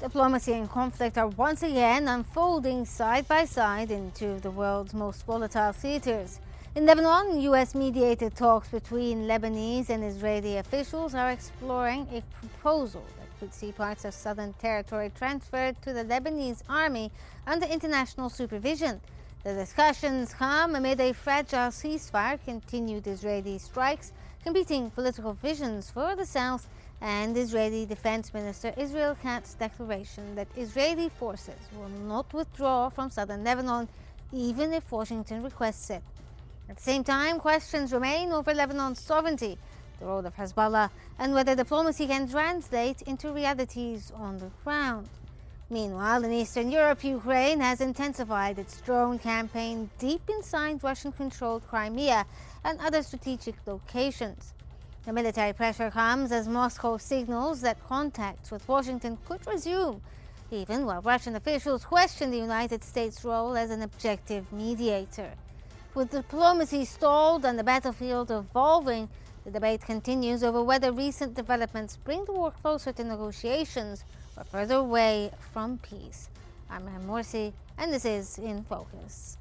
Diplomacy and conflict are once again unfolding side by side in two of the world's most volatile theaters. In Lebanon, U.S.-mediated talks between Lebanese and Israeli officials are exploring a proposal that could see parts of southern territory transferred to the Lebanese army under international supervision. The discussions come amid a fragile ceasefire, continued Israeli strikes, competing political visions for the south, and Israeli Defense Minister Israel Katz's declaration that Israeli forces will not withdraw from southern Lebanon even if Washington requests it. At the same time, questions remain over Lebanon's sovereignty, the role of Hezbollah, and whether diplomacy can translate into realities on the ground. Meanwhile, in Eastern Europe, Ukraine has intensified its drone campaign deep inside Russian-controlled Crimea and other strategic locations. The military pressure comes as Moscow signals that contacts with Washington could resume, even while Russian officials question the United States' role as an objective mediator. With diplomacy stalled and the battlefield evolving, the debate continues over whether recent developments bring the war closer to negotiations or further away from peace. I'm Reem Morsi, and this is In Focus.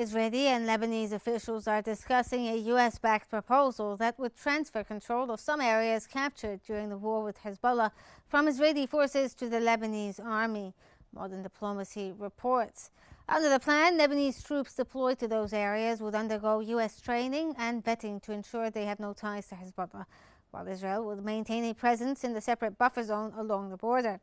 Israeli and Lebanese officials are discussing a U.S.-backed proposal that would transfer control of some areas captured during the war with Hezbollah from Israeli forces to the Lebanese army, Modern Diplomacy reports. Under the plan, Lebanese troops deployed to those areas would undergo U.S. training and vetting to ensure they have no ties to Hezbollah, while Israel would maintain a presence in the separate buffer zone along the border.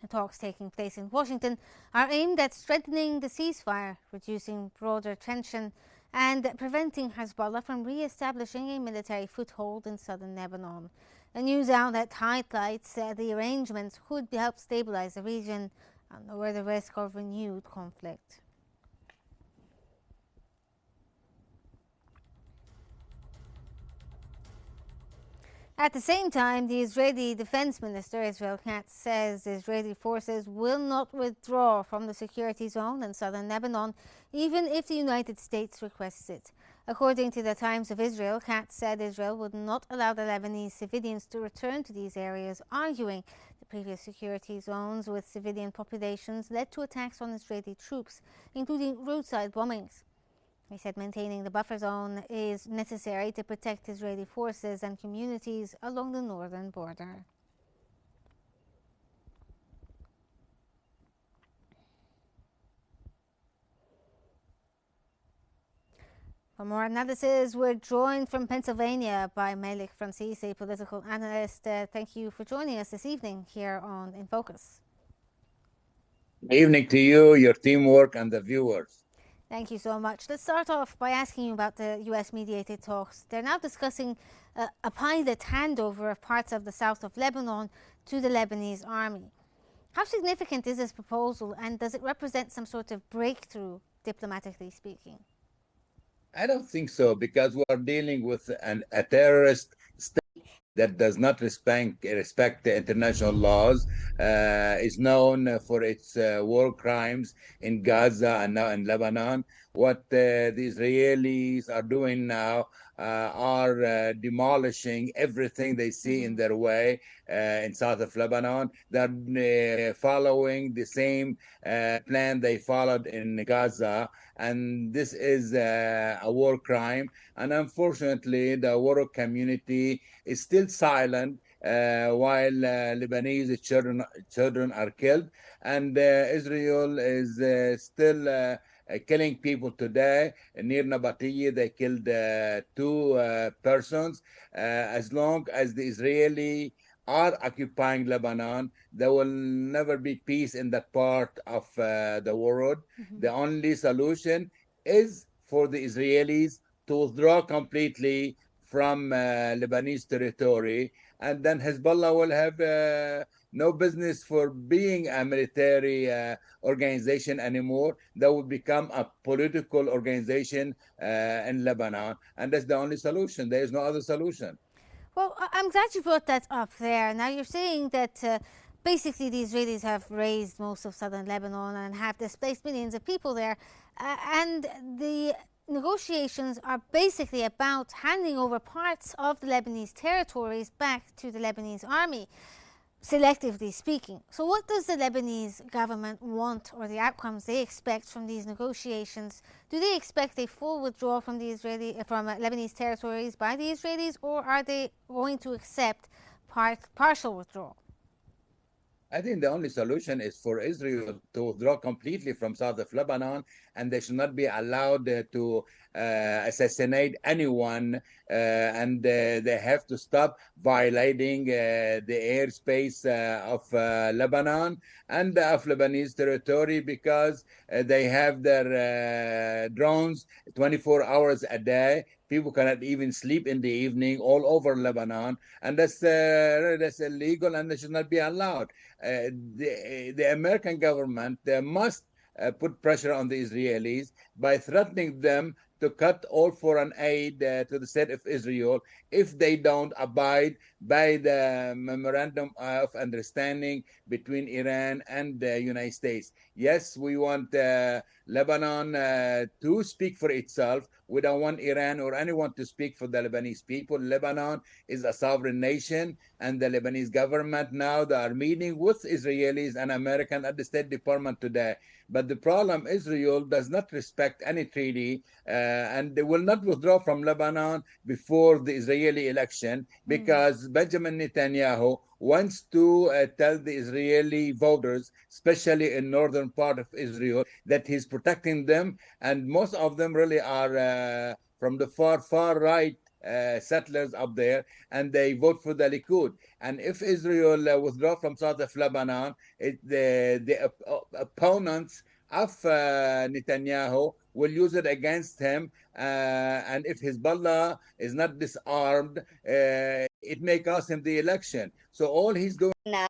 The talks taking place in Washington are aimed at strengthening the ceasefire, reducing broader tension, and preventing Hezbollah from re-establishing a military foothold in southern Lebanon. A news outlet highlights the arrangements could help stabilize the region and lower the risk of renewed conflict. At the same time, the Israeli Defense Minister, Israel Katz, says Israeli forces will not withdraw from the security zone in southern Lebanon, even if the United States requests it. According to the Times of Israel, Katz said Israel would not allow the Lebanese civilians to return to these areas, arguing the previous security zones with civilian populations led to attacks on Israeli troops, including roadside bombings. He said maintaining the buffer zone is necessary to protect Israeli forces and communities along the northern border. For more analysis, we're joined from Pennsylvania by Melik Francis, a political analyst. Thank you for joining us this evening here on In Focus. Good evening to you, your teamwork, and the viewers. Thank you so much. Let's start off by asking you about the U.S.-mediated talks. They're now discussing a pilot handover of parts of the south of Lebanon to the Lebanese army. How significant is this proposal, and does it represent some sort of breakthrough, diplomatically speaking? I don't think so, because we're dealing with a terrorist state that does not respect the international laws, is known for its war crimes in Gaza and now in Lebanon. What the Israelis are doing now are demolishing everything they see in their way in south of Lebanon. They're following the same plan they followed in Gaza, and this is a war crime. And unfortunately, the world community is still silent while Lebanese children are killed, and Israel is still killing people today. Near Nabatieh, they killed two persons. As long as the Israeli are occupying Lebanon, there will never be peace in that part of the world. The only solution is for the Israelis to withdraw completely from Lebanese territory, and then Hezbollah will have no business for being a military organization anymore. That will become a political organization in Lebanon, and that's the only solution. There is no other solution. Well, I'm glad you brought that up there. Now, you're saying that basically the Israelis have razed most of southern Lebanon and have displaced millions of people there. And the negotiations are basically about handing over parts of the Lebanese territories back to the Lebanese army, selectively speaking. So, what does the Lebanese government want, or the outcomes they expect from these negotiations? Do they expect a full withdrawal from Lebanese territories by the Israelis, or are they going to accept partial withdrawal? I think the only solution is for Israel to withdraw completely from south of Lebanon, and they should not be allowed to assassinate anyone, and they have to stop violating the airspace of Lebanon and of Lebanese territory, because they have their drones 24 hours a day. People cannot even sleep in the evening all over Lebanon, and that's illegal, and they should not be allowed. The American government must put pressure on the Israelis by threatening them to cut all foreign aid to the state of Israel if they don't abide by the memorandum of understanding between Iran and the United States. Yes, we want Lebanon to speak for itself. We don't want Iran or anyone to speak for the Lebanese people. Lebanon is a sovereign nation, and the Lebanese government now, they are meeting with Israelis and American at the State Department today. But the problem, Israel does not respect any treaty, and they will not withdraw from Lebanon before the Israeli election, because Benjamin Netanyahu wants to tell the Israeli voters, especially in northern part of Israel, that he's protecting them, and most of them really are from the far right settlers up there, and they vote for the Likud. And if Israel withdraw from south of Lebanon, the opponents of Netanyahu will use it against him. And if Hezbollah is not disarmed, it may cost him the election. So all he's doing now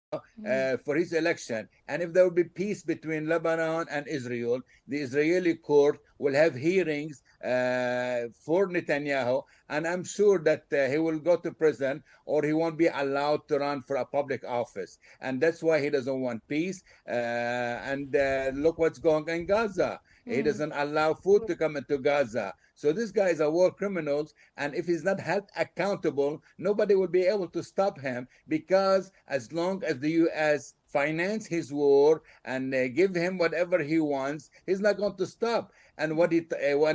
for his election, and if there will be peace between Lebanon and Israel, the Israeli court will have hearings for Netanyahu, and I'm sure that he will go to prison, or he won't be allowed to run for a public office. And that's why he doesn't want peace. And look what's going on in Gaza. He doesn't allow food to come into Gaza. So this guy is a war criminal, and if he's not held accountable, nobody will be able to stop him, because as long as the U.S. finance his war and give him whatever he wants, he's not going to stop. And when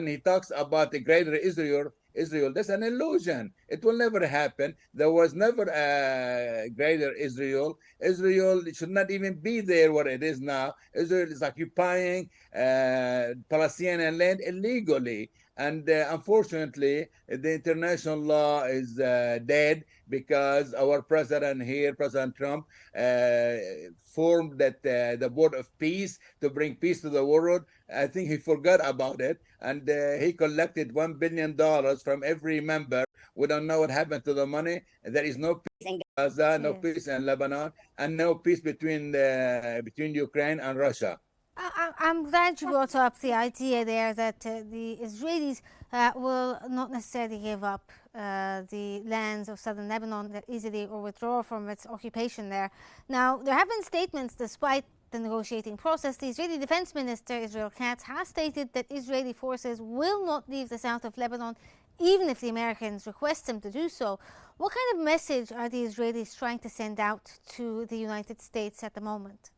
he talks about the greater Israel, that's an illusion. It will never happen. There was never a greater Israel. Israel should not even be there where it is now. Israel is occupying Palestinian land illegally. And unfortunately, the international law is dead, because our president here, President Trump, formed the Board of Peace to bring peace to the world. I think he forgot about it, and he collected $1 billion from every member. We don't know what happened to the money. There is no peace in Gaza, no peace in Lebanon, and no peace between Ukraine and Russia. I'm glad you brought up the idea there that the Israelis will not necessarily give up the lands of southern Lebanon that easily, or withdraw from its occupation there. Now, there have been statements despite the negotiating process. The Israeli Defense Minister, Israel Katz, has stated that Israeli forces will not leave the south of Lebanon, even if the Americans request them to do so. What kind of message are the Israelis trying to send out to the United States at the moment?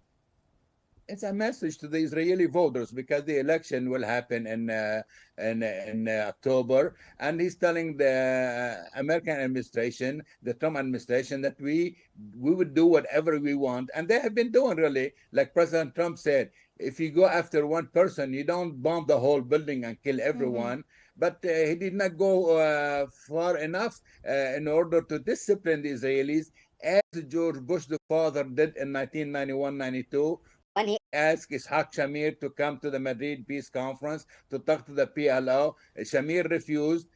It's a message to the Israeli voters, because the election will happen in October, and he's telling the American administration, the Trump administration, that we would do whatever we want, and they have been doing, really. Like President Trump said, if you go after one person, you don't bomb the whole building and kill everyone. But he did not go far enough in order to discipline the Israelis, as George Bush the father did in 1991-92, when he asked Ishaq Shamir to come to the Madrid Peace Conference to talk to the PLO. Shamir refused,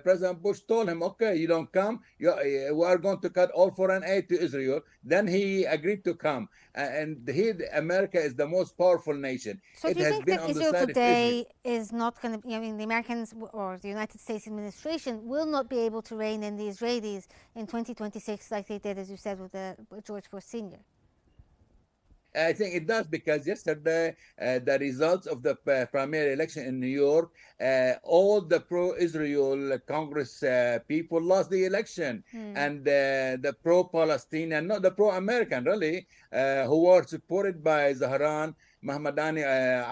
President Bush told him, okay, you don't come, we are going to cut all foreign aid to Israel. Then he agreed to come. And here, America is the most powerful nation. So It do you has think been that on the Israel side of Israel. today is not going to, I mean, the Americans or the United States administration will not be able to rein in the Israelis in 2026 like they did, as you said, with George Bush Sr.? I think it does because yesterday, the results of the primary election in New York, all the pro-Israel Congress people lost the election, and the pro-Palestinian, not the pro-American, really, who were supported by Zahran Mahmadani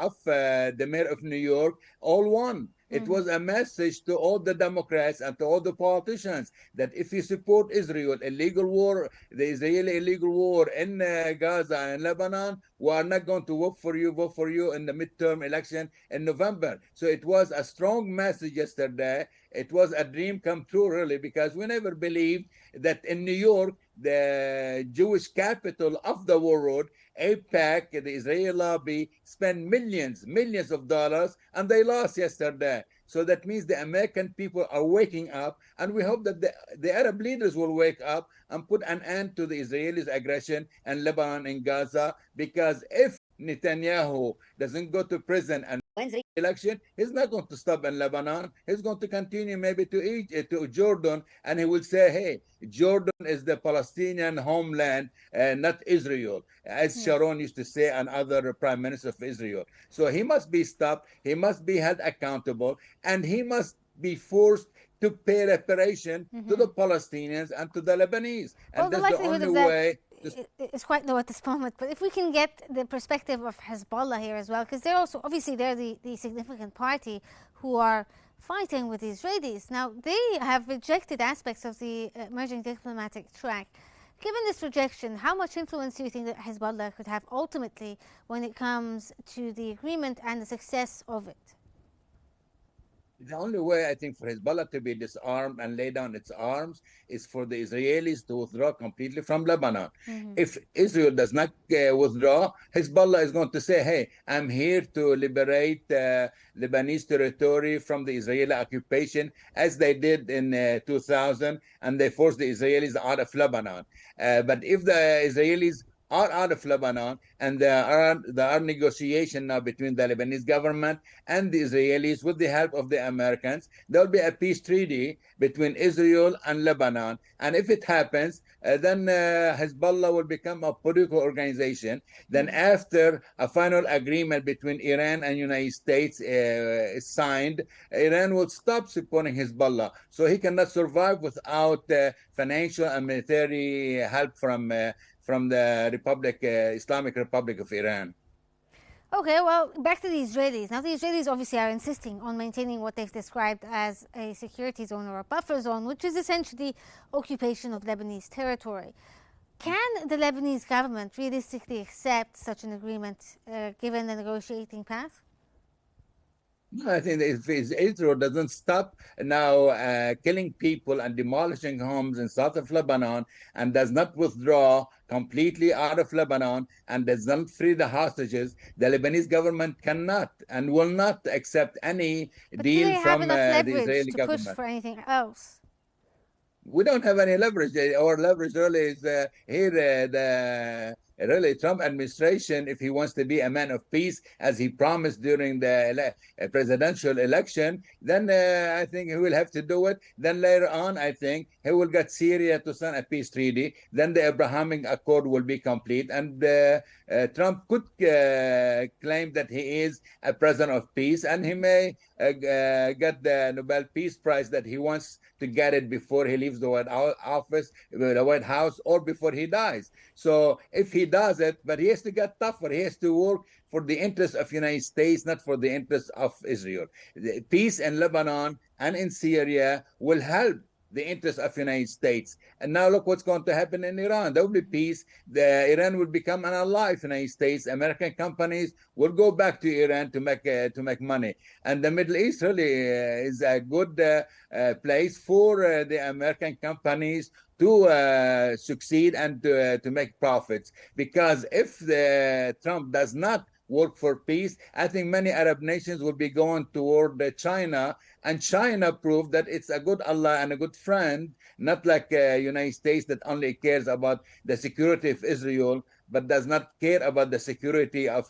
of the mayor of New York, all won. It was a message to all the Democrats and to all the politicians that if you support Israel, illegal war, the Israeli illegal war in Gaza and Lebanon, we are not going to vote for you in the midterm election in November. So it was a strong message yesterday. It was a dream come true, really, because we never believed that in New York, the Jewish capital of the world, AIPAC, the Israeli lobby, spent millions of dollars, and they lost yesterday. So that means the American people are waking up, and we hope that the Arab leaders will wake up and put an end to the Israelis' aggression in Lebanon and Gaza. Because if Netanyahu doesn't go to prison and wins the election, he's not going to stop in Lebanon. He's going to continue maybe to Egypt, to Jordan, and he will say, "Hey, Jordan is the Palestinian homeland, not Israel," as Yes. Sharon used to say, and other prime ministers of Israel. So he must be stopped. He must be held accountable, and he must be forced to pay reparation to the Palestinians and to the Lebanese. Well, And the that's the likelihood only of that way. is quite low at this moment. But if we can get the perspective of Hezbollah here as well, because they're also, obviously, they're the significant party who are fighting with the Israelis. Now, they have rejected aspects of the emerging diplomatic track. Given this rejection, how much influence do you think that Hezbollah could have ultimately when it comes to the agreement and the success of it? The only way I think for Hezbollah to be disarmed and lay down its arms is for the Israelis to withdraw completely from Lebanon. If Israel does not withdraw, Hezbollah is going to say, "Hey, I'm here to liberate Lebanese territory from the Israeli occupation," as they did in 2000, and they forced the Israelis out of Lebanon. But if the Israelis are out of Lebanon, and there are negotiations now between the Lebanese government and the Israelis with the help of the Americans. There will be a peace treaty between Israel and Lebanon. And if it happens, then Hezbollah will become a political organization. Then after a final agreement between Iran and United States is signed, Iran will stop supporting Hezbollah. So he cannot survive without financial and military help from the Islamic Republic of Iran. Okay, well, back to the Israelis. Now, the Israelis obviously are insisting on maintaining what they've described as a security zone or a buffer zone, which is essentially occupation of Lebanese territory. Can the Lebanese government realistically accept such an agreement given the negotiating path? I think if Israel doesn't stop now killing people and demolishing homes in south of Lebanon and does not withdraw completely out of Lebanon and does not free the hostages, the Lebanese government cannot and will not accept any But do they deal have from enough the leverage Israeli to push government. for anything else? We don't have any leverage. Our leverage really is here. The really Trump administration, if he wants to be a man of peace, as he promised during the presidential election, then I think he will have to do it. Then later on, I think he will get Syria to sign a peace treaty. Then the Abrahamic Accord will be complete, and Trump could claim that he is a president of peace, and he may get the Nobel Peace Prize that he wants to get it before he leaves the White House, or before he dies. So if he does it, but he has to get tougher. He has to work for the interests of the United States, not for the interests of Israel. The peace in Lebanon and in Syria will help the interests of the United States. And now look what's going to happen in Iran. There will be peace. Iran will become an ally of the United States. American companies will go back to Iran to make money. And the Middle East really is a good place for the American companies to succeed and to make profits. Because if Trump does not work for peace, I think many Arab nations will be going toward China And China proved that it's a good ally and a good friend, not like United States that only cares about the security of Israel, but does not care about the security of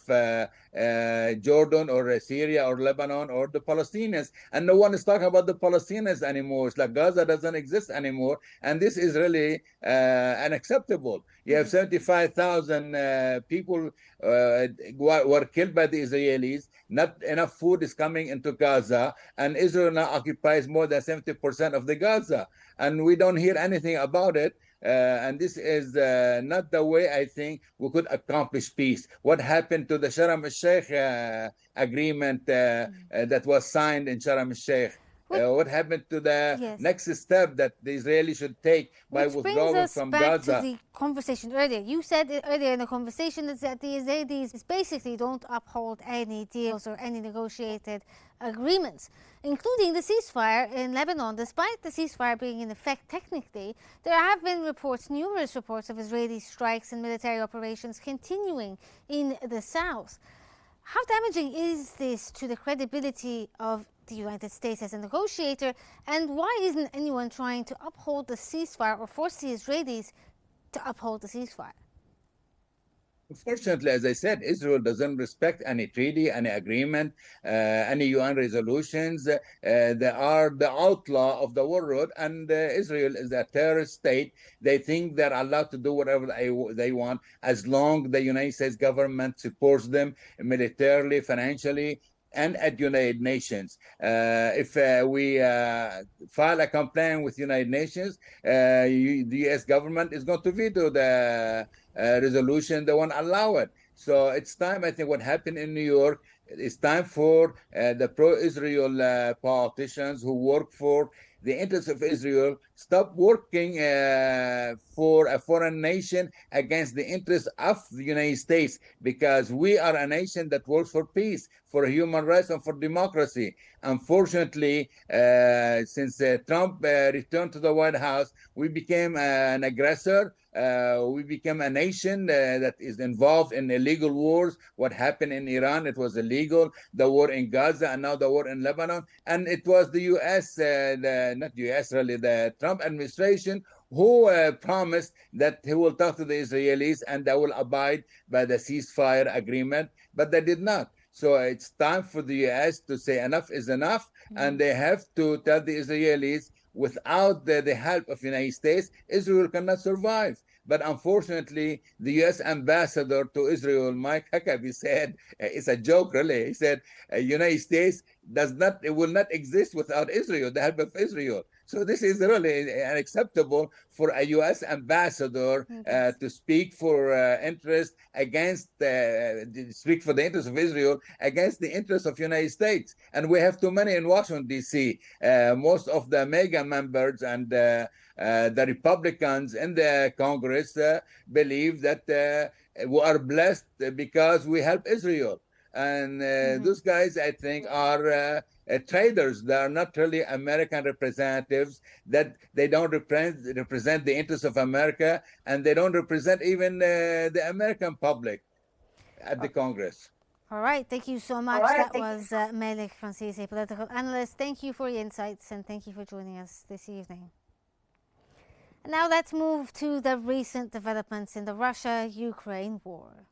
Jordan or Syria or Lebanon or the Palestinians. And no one is talking about the Palestinians anymore. It's like Gaza doesn't exist anymore. And this is really unacceptable. You have 75,000 people were killed by the Israelis. Not enough food is coming into Gaza, and Israel now occupies more than 70% of the Gaza, and we don't hear anything about it. And this is not the way I think we could accomplish peace. What happened to the Sharm el-Sheikh agreement that was signed in Sharm el-Sheikh? What happened to the Yes. next step that the Israelis should take by Which brings withdrawing us from back to Gaza? the conversation earlier. You said earlier in the conversation that the Israelis basically don't uphold any deals or any negotiated agreements, including the ceasefire in Lebanon. Despite the ceasefire being in effect technically, there have been numerous reports of Israeli strikes and military operations continuing in the south. How damaging is this to the credibility of the United States as a negotiator, and why isn't anyone trying to uphold the ceasefire or force the Israelis to uphold the ceasefire? Unfortunately, as I said, Israel doesn't respect any treaty, any agreement, any UN resolutions. They are the outlaw of the world, and Israel is a terrorist state. They think they're allowed to do whatever they want as long the United States government supports them militarily, financially, and at United Nations. If we file a complaint with United Nations, the U.S. government is going to veto the resolution. They won't allow it. So it's time, I think, what happened in New York, it's time for the pro-Israel politicians who work for the interests of Israel stop working for a foreign nation against the interests of the United States, because we are a nation that works for peace, for human rights, and for democracy. Unfortunately, since Trump returned to the White House, we became an aggressor. We became a nation that is involved in illegal wars. What happened in Iran, it was illegal. The war in Gaza, and now the war in Lebanon. And it was the U.S., not U.S. really, the Trump administration who promised that he will talk to the Israelis and they will abide by the ceasefire agreement, but they did not. So it's time for the U.S. to say enough is enough, and they have to tell the Israelis without the help of the United States, Israel cannot survive. But unfortunately, the U.S. ambassador to Israel, Mike Huckabee, said, it's a joke really, he said, United States will not exist without Israel, the help of Israel. So this is really unacceptable for a U.S. ambassador to speak for interest against, speak for the interest of Israel against the interest of United States. And we have too many in Washington, D.C. Most of the mega members and the Republicans in the Congress believe that we are blessed because we help Israel. And those guys, I think, are traders. They are not really American representatives, that they don't represent the interests of America, and they don't represent even the American public at the Congress. All right, thank you so much. That was Melik Francis, a political analyst. Thank you for your insights, and thank you for joining us this evening. And now let's move to the recent developments in the Russia-Ukraine war.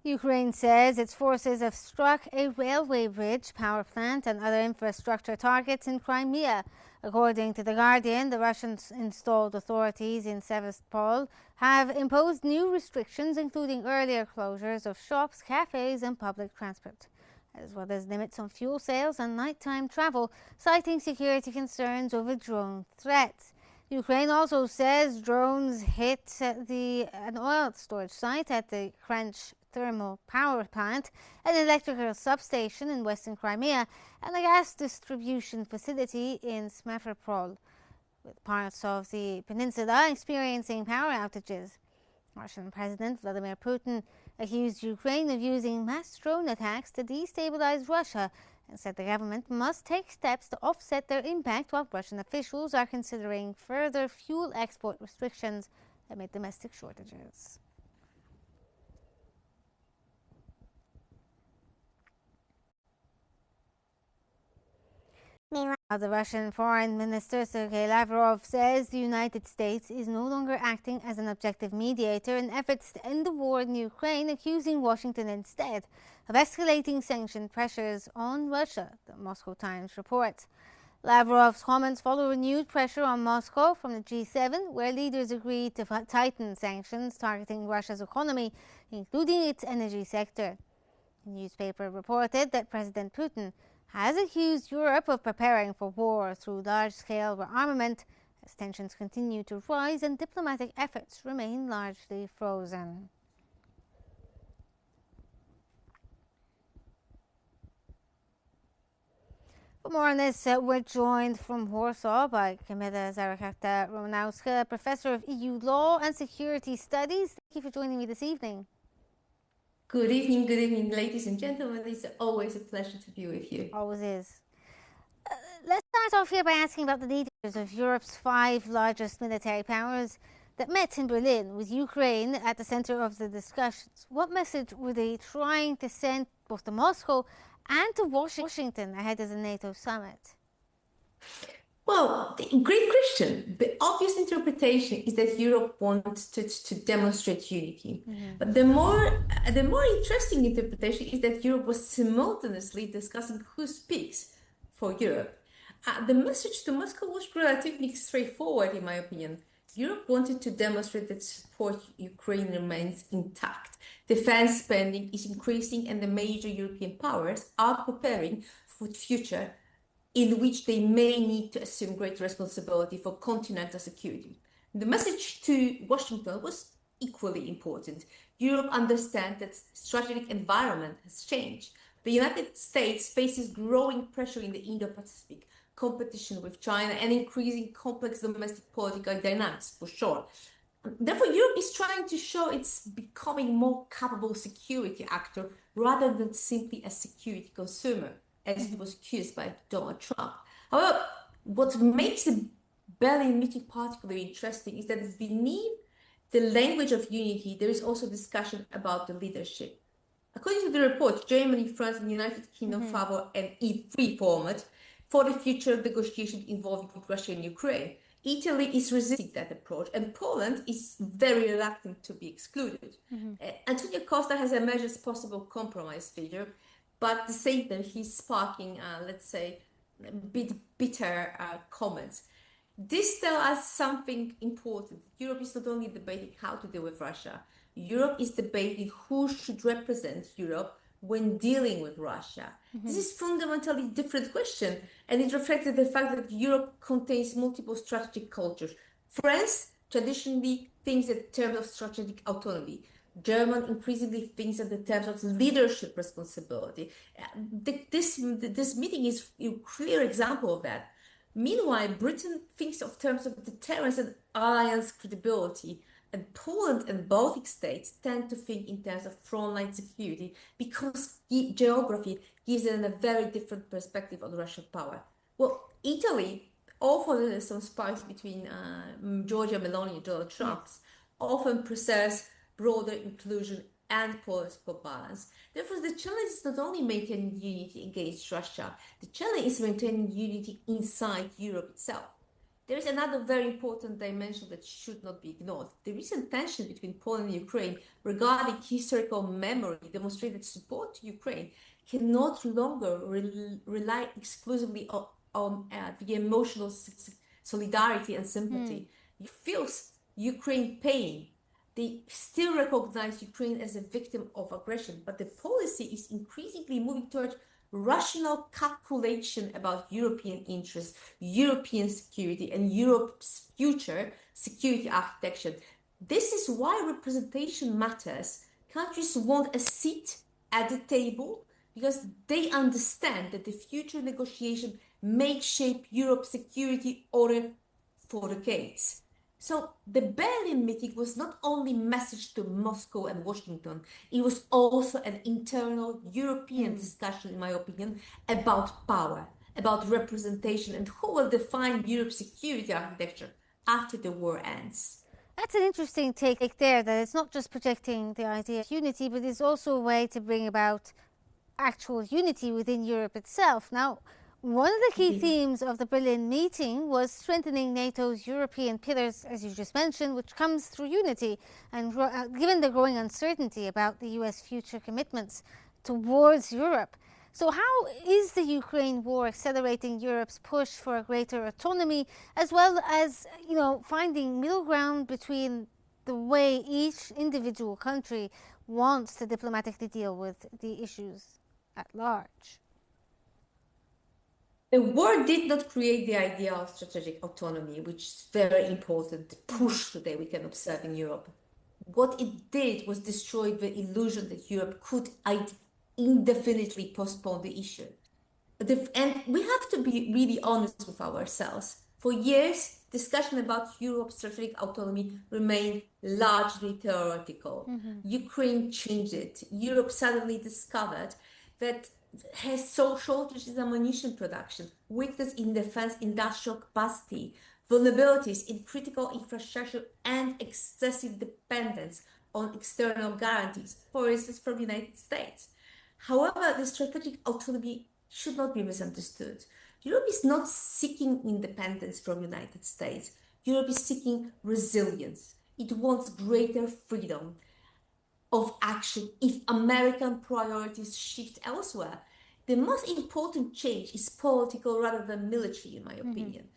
Ukraine says its forces have struck a railway bridge, power plant, and other infrastructure targets in Crimea. According to The Guardian, the Russian-installed authorities in Sevastopol have imposed new restrictions, including earlier closures of shops, cafes, and public transport, as well as limits on fuel sales and nighttime travel, citing security concerns over drone threats. Ukraine also says drones hit an oil storage site at the Krench thermal power plant, an electrical substation in western Crimea, and a gas distribution facility in Smferopol, with parts of the peninsula experiencing power outages. Russian President Vladimir Putin accused Ukraine of using mass drone attacks to destabilize Russia and said the government must take steps to offset their impact, while Russian officials are considering further fuel export restrictions amid domestic shortages. Meanwhile, the Russian Foreign Minister Sergei Lavrov says the United States is no longer acting as an objective mediator in efforts to end the war in Ukraine, accusing Washington instead of escalating sanction pressures on Russia, the Moscow Times reports. Lavrov's comments follow renewed pressure on Moscow from the G7, where leaders agreed to tighten sanctions targeting Russia's economy, including its energy sector. The newspaper reported that President Putin has accused Europe of preparing for war through large-scale rearmament as tensions continue to rise and diplomatic efforts remain largely frozen. For more on this, we're joined from Warsaw by Kamila Zarakakta-Romanowska, Professor of EU Law and Security Studies. Thank you for joining me this evening. Good evening, ladies and gentlemen. It's always a pleasure to be with you. Always is. Let's start off here by asking about the leaders of Europe's 5 largest military powers that met in Berlin, with Ukraine at the center of the discussions. What message were they trying to send both to Moscow and to Washington ahead of the NATO summit? Well, great question. The obvious interpretation is that Europe wanted to demonstrate unity. But the more interesting interpretation is that Europe was simultaneously discussing who speaks for Europe. The message to Moscow was relatively straightforward, in my opinion. Europe wanted to demonstrate that support Ukraine remains intact. Defense spending is increasing, and the major European powers are preparing for the future in which they may need to assume great responsibility for continental security. The message to Washington was equally important. Europe understands that strategic environment has changed. The United States faces growing pressure in the Indo-Pacific, competition with China, and increasing complex domestic political dynamics, for sure. Therefore, Europe is trying to show it's becoming more capable security actor rather than simply a security consumer, as it was accused by Donald Trump. However, what makes the Berlin meeting particularly interesting is that beneath the language of unity, there is also discussion about the leadership. According to the report, Germany, France, and the United Kingdom favor an E3 format for the future negotiation involving Russia and Ukraine. Italy is resisting that approach, and Poland is very reluctant to be excluded. Antonio Costa has emerged as possible compromise figure, but at the same time, he's sparking, let's say, a bit bitter comments. This tells us something important. Europe is not only debating how to deal with Russia, Europe is debating who should represent Europe when dealing with Russia. This is fundamentally different question, and it reflected the fact that Europe contains multiple strategic cultures. France traditionally thinks in terms of strategic autonomy. German increasingly thinks in the terms of leadership responsibility. This meeting is a clear example of that. Meanwhile, Britain thinks of terms of deterrence and alliance credibility, and Poland and Baltic states tend to think in terms of frontline security because geography gives them a very different perspective on Russian power. Well, Italy, often some sparks between Giorgia Meloni and Donald Trump, often prefers broader inclusion and political balance. Therefore, the challenge is not only maintaining unity against Russia, the challenge is maintaining unity inside Europe itself. There is another very important dimension that should not be ignored. The recent tension between Poland and Ukraine regarding historical memory demonstrated support to Ukraine can no longer rely exclusively on the emotional solidarity and sympathy. It feels Ukraine pain. They still recognize Ukraine as a victim of aggression, but the policy is increasingly moving towards rational calculation about European interests, European security, and Europe's future security architecture. This is why representation matters. Countries want a seat at the table because they understand that the future negotiation may shape Europe's security order for decades. So the Berlin meeting was not only a message to Moscow and Washington, it was also an internal European discussion, in my opinion, about power, about representation, and who will define Europe's security architecture after the war ends. That's an interesting take there, that it's not just projecting the idea of unity, but it's also a way to bring about actual unity within Europe itself. Now, one of the key themes of the Berlin meeting was strengthening NATO's European pillars, as you just mentioned, which comes through unity. And given the growing uncertainty about the US future commitments towards Europe, so how is the Ukraine war accelerating Europe's push for a greater autonomy, as well as, finding middle ground between the way each individual country wants to diplomatically deal with the issues at large? The war did not create the idea of strategic autonomy, which is very important push today we can observe in Europe. What it did was destroy the illusion that Europe could indefinitely postpone the issue. And we have to be really honest with ourselves. For years, discussion about Europe's strategic autonomy remained largely theoretical. Ukraine changed it. Europe suddenly discovered that has shortages in ammunition production, weakness in defense industrial capacity, vulnerabilities in critical infrastructure, and excessive dependence on external guarantees, for instance, from the United States. However, the strategic autonomy should not be misunderstood. Europe is not seeking independence from the United States. Europe is seeking resilience. It wants greater freedom of action if American priorities shift elsewhere. The most important change is political rather than military, in my opinion.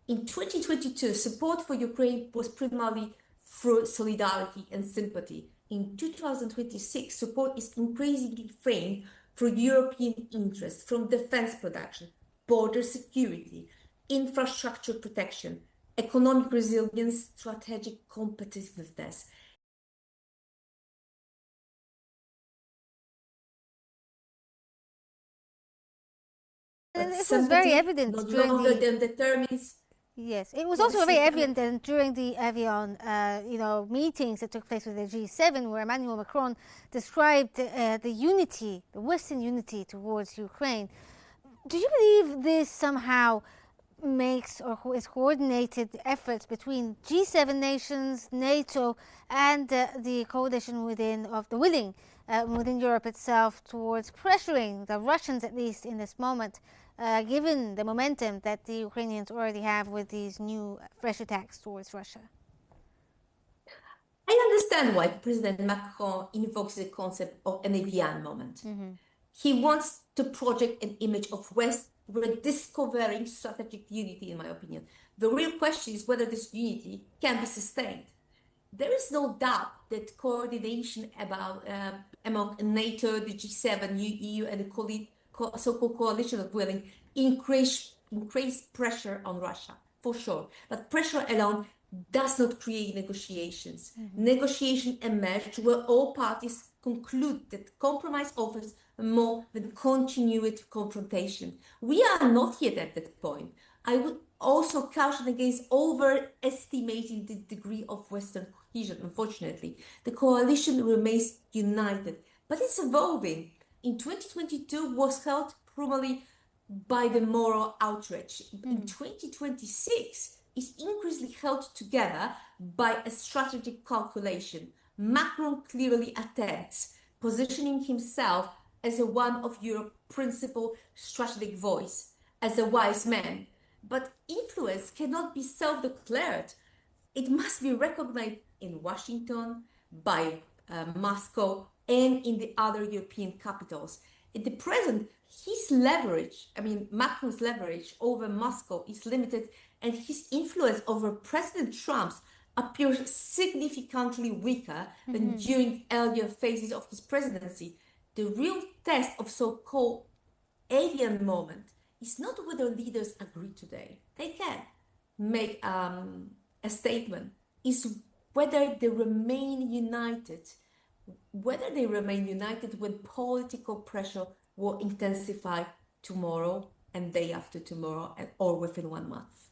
In 2022, support for Ukraine was primarily through solidarity and sympathy. In 2026, support is increasingly framed through European interests from defense production, border security, infrastructure protection, economic resilience, strategic competitiveness. This was very evident no during longer the... than determines. Yes, it was also very evident during the Evian, meetings that took place with the G7, where Emmanuel Macron described the unity, the Western unity towards Ukraine. Do you believe this somehow makes or is coordinated efforts between G7 nations, NATO, and the coalition within Europe itself towards pressuring the Russians, at least in this moment, given the momentum that the Ukrainians already have with these new fresh attacks towards Russia? I understand why President Macron invokes the concept of an Evian moment. He wants to project an image of West rediscovering strategic unity, in my opinion. The real question is whether this unity can be sustained. There is no doubt that coordination among NATO, the G7, EU, and the so-called coalition of willing increase pressure on Russia, for sure. But pressure alone does not create negotiations. Negotiation emerge where all parties conclude that compromise offers more than continued confrontation. We are not yet at that point. I would also caution against overestimating the degree of Western cohesion, unfortunately. The coalition remains united, but it's evolving. In 2022 was held primarily by the moral outrage. In 2026, is increasingly held together by a strategic calculation. Macron clearly attempts positioning himself as one of Europe's principal strategic voice, as a wise man. But influence cannot be self-declared. It must be recognized in Washington, by Moscow, and in the other European capitals. At the present, his leverage, I mean, Macron's leverage over Moscow is limited, and his influence over President Trump's appears significantly weaker than during earlier phases of his presidency. The real test of so-called alien moment is not whether leaders agree today. They can make a statement. Is whether they remain united. Whether they remain united when political pressure will intensify tomorrow and day after tomorrow, or within 1 month.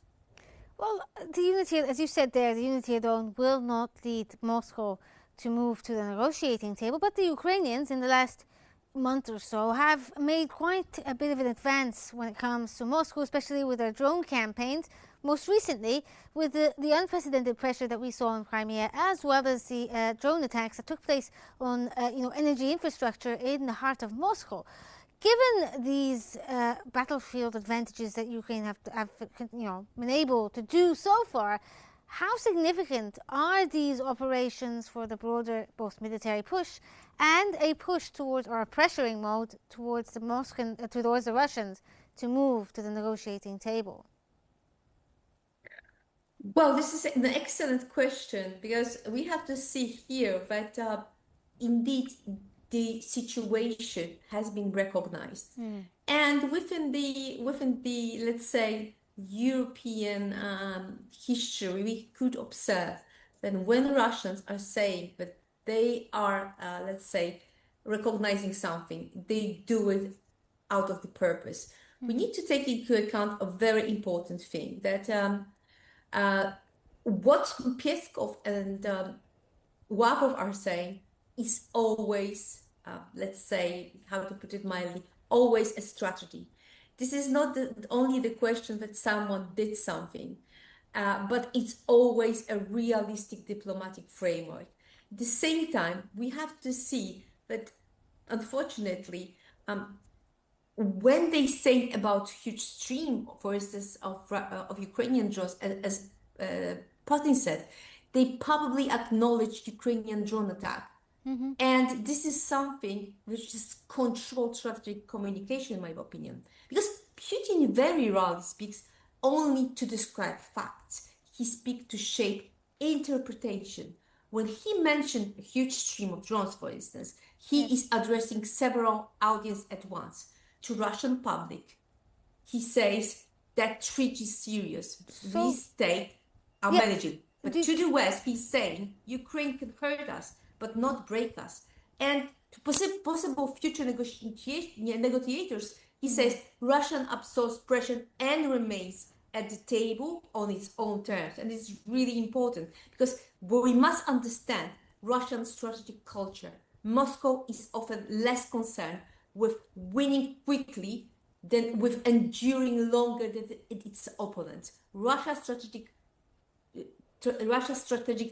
Well, the unity, as you said there, the unity alone will not lead Moscow to move to the negotiating table, but the Ukrainians in the last month or so have made quite a bit of an advance when it comes to Moscow, especially with their drone campaigns. Most recently, with the unprecedented pressure that we saw in Crimea, as well as the drone attacks that took place on energy infrastructure in the heart of Moscow. Given these battlefield advantages that Ukraine have been able to do so far, how significant are these operations for the broader both military push and a push towards, or a pressuring mode towards towards the Russians to move to the negotiating table? Well, this is an excellent question, because we have to see here that indeed the situation has been recognized. And within the let's say European history, we could observe that when Russians are saying that they are let's say recognizing something, they do it out of the purpose. We need to take into account a very important thing, that what Peskov and Lavrov are saying is always, let's say, how to put it mildly, always a strategy. This is not only the question that someone did something, but it's always a realistic diplomatic framework. At the same time, we have to see that, unfortunately, when they say about huge stream, for instance, of Ukrainian drones, as Putin said, they probably acknowledge Ukrainian drone attack. And this is something which is controlled strategic communication, in my opinion. Because Putin very rarely speaks only to describe facts. He speaks to shape interpretation. When he mentioned a huge stream of drones, for instance, he is addressing several audiences at once. To Russian public, he says that threat is serious. We state are managing. But to the West, he's saying Ukraine can hurt us, but not break us. And to possible future negotiators, he says Russian absorbs pressure and remains at the table on its own terms. And it's really important, because we must understand Russian strategic culture. Moscow is often less concerned with winning quickly than with enduring longer than its opponents. Russia's strategic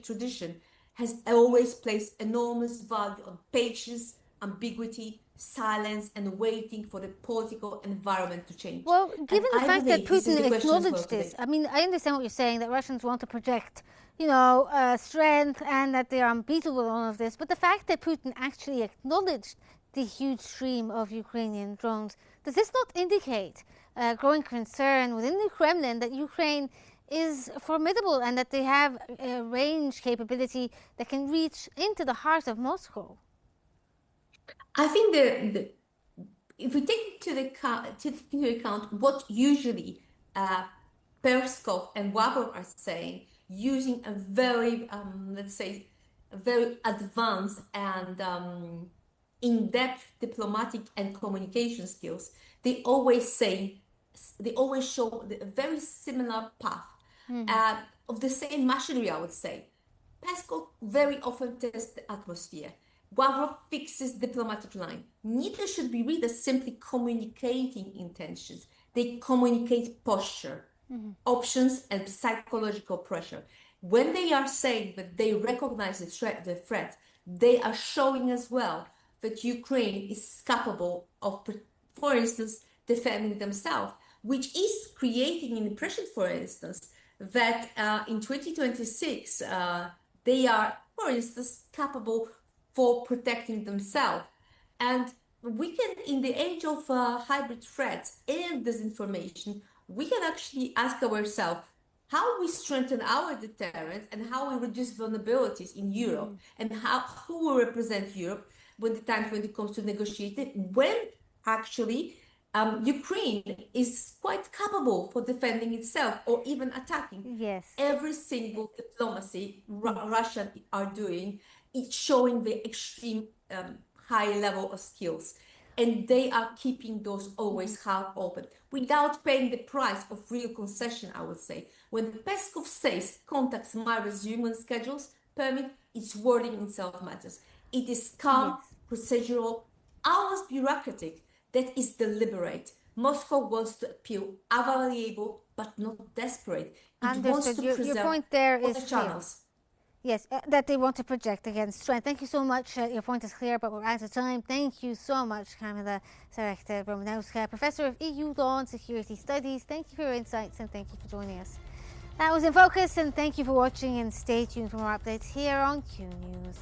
tradition has always placed enormous value on patience, ambiguity, silence, and waiting for the political environment to change. Well, given the fact that Putin acknowledged this, I mean, I understand what you're saying, that Russians want to project, strength, and that they are unbeatable in all of this. But the fact that Putin actually acknowledged the huge stream of Ukrainian drones, does this not indicate growing concern within the Kremlin that Ukraine is formidable and that they have a range capability that can reach into the heart of Moscow? I think if we take into account what usually Peskov and Lavrov are saying, using a very, let's say, a very advanced and in-depth diplomatic and communication skills, they always show a very similar path of the same machinery, I would say. Peskov very often tests the atmosphere. Lavrov fixes diplomatic line. Neither should be read as simply communicating intentions. They communicate posture, options, and psychological pressure. When they are saying that they recognize the threat, they are showing as well that Ukraine is capable of, for instance, defending themselves. which is creating an impression, for instance, that in 2026 they are, for instance, capable for protecting themselves. And we can, in the age of hybrid threats and disinformation, we can actually ask ourselves how we strengthen our deterrence and how we reduce vulnerabilities in Europe, and who will represent Europe when it comes to negotiating, when actually Ukraine is quite capable for defending itself or even attacking. Yes. Every single diplomacy Russia are doing, it's showing the extreme high level of skills. And they are keeping those always half open without paying the price of real concession, I would say. When Peskov says contacts might resume when schedules permit, its wording itself matters. It is calm, procedural, almost bureaucratic, that is deliberate. Moscow wants to appeal available but not desperate. It wants Understood. to Your preserve point there all is the clear. channels. Yes, that they want to project against strength. Thank you so much. Your point is clear, but we're out of time. Thank you so much, Kamila Romanowska, Professor of EU Law and Security Studies. Thank you for your insights and thank you for joining us. That was In Focus, and thank you for watching, and stay tuned for more updates here on Q News.